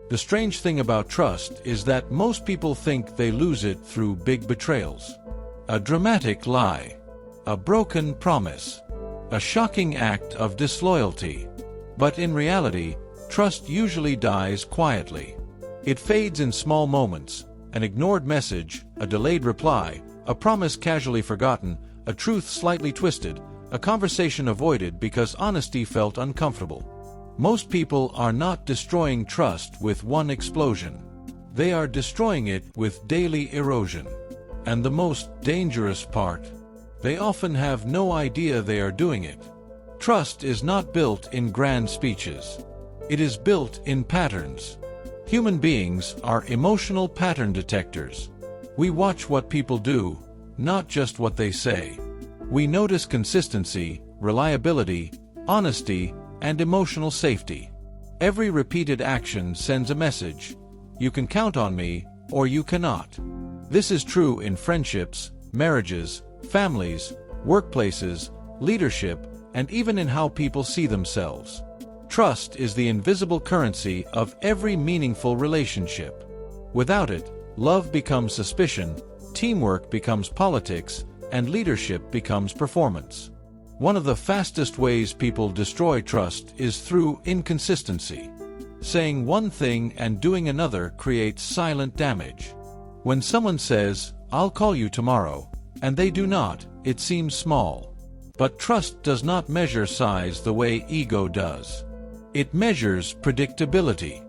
The strange thing about trust is that most people think they lose it through big betrayals. A dramatic lie, a broken promise, a shocking act of disloyalty. But in reality, trust usually dies quietly. It fades in small moments: an ignored message, a delayed reply, a promise casually forgotten, a truth slightly twisted, a conversation avoided because honesty felt uncomfortable. Most people are not destroying trust with one explosion. They are destroying it with daily erosion. And the most dangerous part, they often have no idea they are doing it. Trust is not built in grand speeches. It is built in patterns. Human beings are emotional pattern detectors. We watch what people do, not just what they say. We notice consistency, reliability, honesty, and emotional safety. Every repeated action sends a message: you can count on me, or you cannot. This is true in friendships, marriages, families, workplaces, leadership, and even in how people see themselves. Trust is the invisible currency of every meaningful relationship. Without it, love becomes suspicion, teamwork becomes politics, and leadership becomes performance. One of the fastest ways people destroy trust is through inconsistency. Saying one thing and doing another creates silent damage. When someone says, "I'll call you tomorrow," and they do not, it seems small. But trust does not measure size the way ego does. It measures predictability.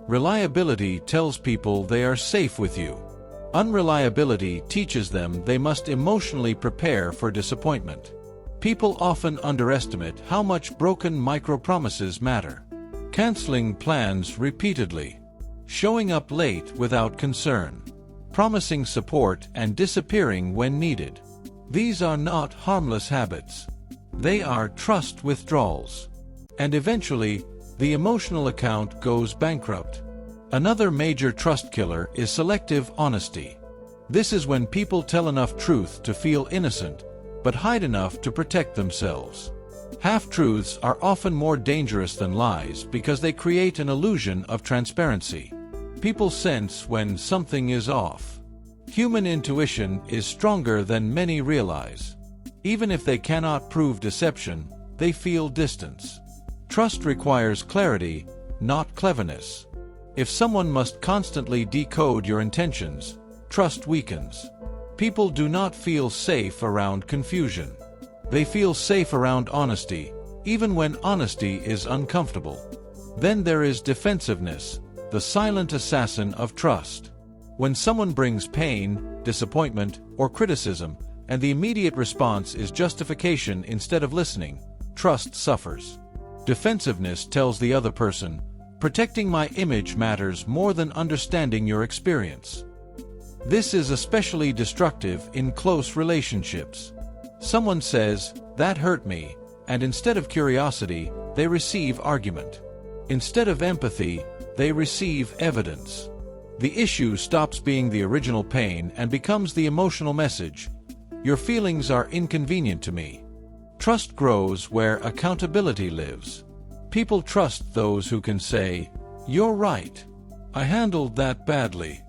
Reliability tells people they are safe with you. Unreliability teaches them they must emotionally prepare for disappointment. People often underestimate how much broken micro-promises matter. Canceling plans repeatedly. Showing up late without concern. Promising support and disappearing when needed. These are not harmless habits. They are trust withdrawals. And eventually, the emotional account goes bankrupt. Another major trust killer is selective honesty. This is when people tell enough truth to feel innocent, but hide enough to protect themselves. Half-truths are often more dangerous than lies because they create an illusion of transparency. People sense when something is off. Human intuition is stronger than many realize. Even if they cannot prove deception, they feel distance. Trust requires clarity, not cleverness. If someone must constantly decode your intentions, trust weakens. People do not feel safe around confusion. They feel safe around honesty, even when honesty is uncomfortable. Then there is defensiveness, the silent assassin of trust. When someone brings pain, disappointment, or criticism, and the immediate response is justification instead of listening, trust suffers. Defensiveness tells the other person, "Protecting my image matters more than understanding your experience." This is especially destructive in close relationships. Someone says, "That hurt me," and instead of curiosity, they receive argument. Instead of empathy, they receive evidence. The issue stops being the original pain and becomes the emotional message: "Your feelings are inconvenient to me." Trust grows where accountability lives. People trust those who can say, "You're right. I handled that badly.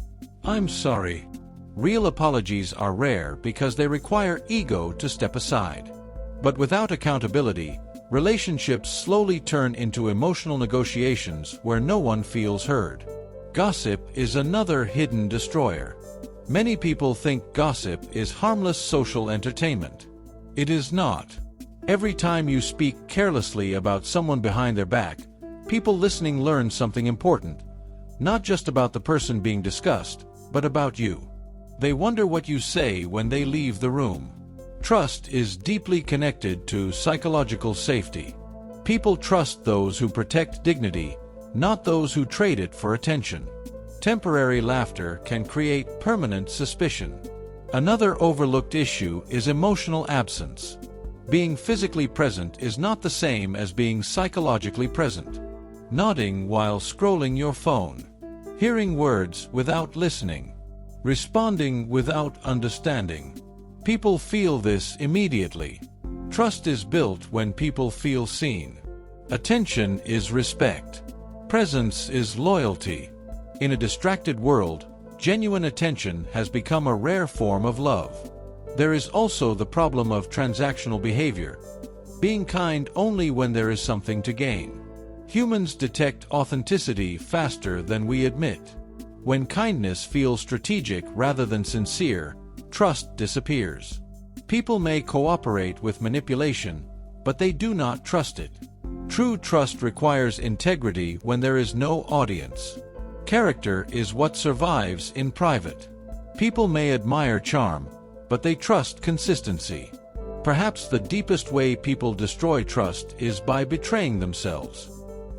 I'm sorry." Real apologies are rare because they require ego to step aside. But without accountability, relationships slowly turn into emotional negotiations where no one feels heard. Gossip is another hidden destroyer. Many people think gossip is harmless social entertainment. It is not. Every time you speak carelessly about someone behind their back, people listening learn something important, not just about the person being discussed, but about you. They wonder what you say when they leave the room. Trust is deeply connected to psychological safety. People trust those who protect dignity, not those who trade it for attention. Temporary laughter can create permanent suspicion. Another overlooked issue is emotional absence. Being physically present is not the same as being psychologically present. Nodding while scrolling your phone. Hearing words without listening. Responding without understanding. People feel this immediately. Trust is built when people feel seen. Attention is respect. Presence is loyalty. In a distracted world, genuine attention has become a rare form of love. There is also the problem of transactional behavior, being kind only when there is something to gain. Humans detect authenticity faster than we admit. When kindness feels strategic rather than sincere, trust disappears. People may cooperate with manipulation, but they do not trust it. True trust requires integrity when there is no audience. Character is what survives in private. People may admire charm, but they trust consistency. Perhaps the deepest way people destroy trust is by betraying themselves.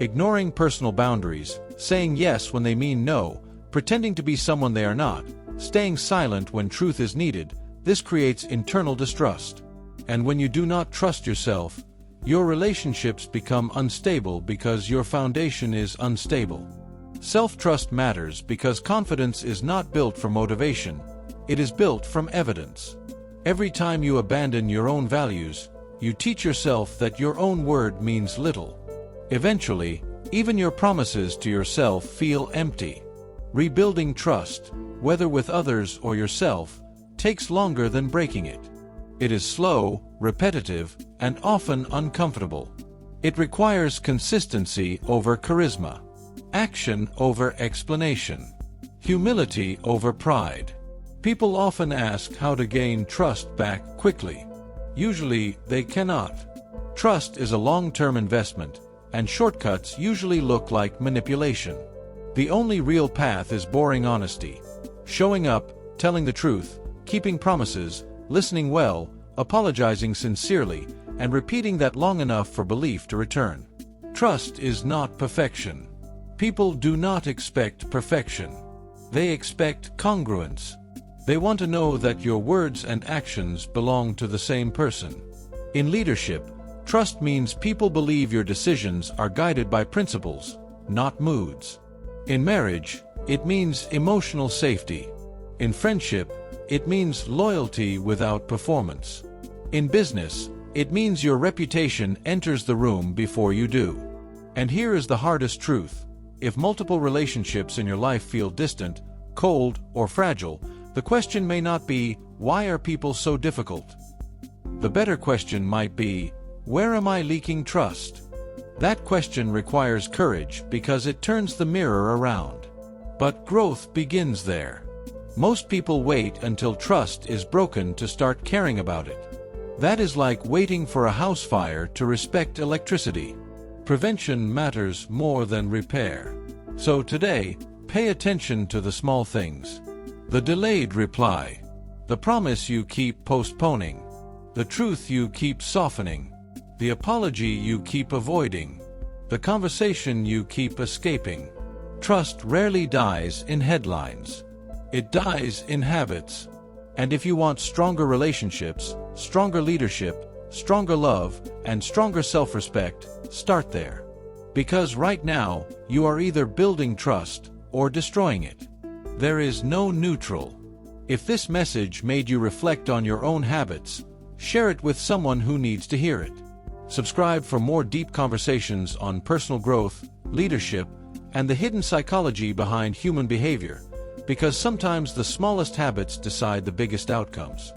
Ignoring personal boundaries, saying yes when they mean no, pretending to be someone they are not, staying silent when truth is needed, this creates internal distrust. And when you do not trust yourself, your relationships become unstable because your foundation is unstable. Self-trust matters because confidence is not built from motivation, it is built from evidence. Every time you abandon your own values, you teach yourself that your own word means little. Eventually, even your promises to yourself feel empty. Rebuilding trust, whether with others or yourself, takes longer than breaking it. It is slow, repetitive, and often uncomfortable. It requires consistency over charisma, action over explanation, humility over pride. People often ask how to gain trust back quickly. Usually, they cannot. Trust is a long-term investment, and shortcuts usually look like manipulation. The only real path is boring honesty. Showing up, telling the truth, keeping promises, listening well, apologizing sincerely, and repeating that long enough for belief to return. Trust is not perfection. People do not expect perfection. They expect congruence. They want to know that your words and actions belong to the same person. In leadership, trust means people believe your decisions are guided by principles, not moods. In marriage, it means emotional safety. In friendship, it means loyalty without performance. In business, it means your reputation enters the room before you do. And here is the hardest truth. If multiple relationships in your life feel distant, cold, or fragile, the question may not be, why are people so difficult? The better question might be, where am I leaking trust? That question requires courage because it turns the mirror around. But growth begins there. Most people wait until trust is broken to start caring about it. That is like waiting for a house fire to respect electricity. Prevention matters more than repair. So today, pay attention to the small things. The delayed reply. The promise you keep postponing. The truth you keep softening. The apology you keep avoiding. The conversation you keep escaping. Trust rarely dies in headlines. It dies in habits. And if you want stronger relationships, stronger leadership, stronger love, and stronger self-respect, start there. Because right now, you are either building trust or destroying it. There is no neutral. If this message made you reflect on your own habits, share it with someone who needs to hear it. Subscribe for more deep conversations on personal growth, leadership, and the hidden psychology behind human behavior, because sometimes the smallest habits decide the biggest outcomes.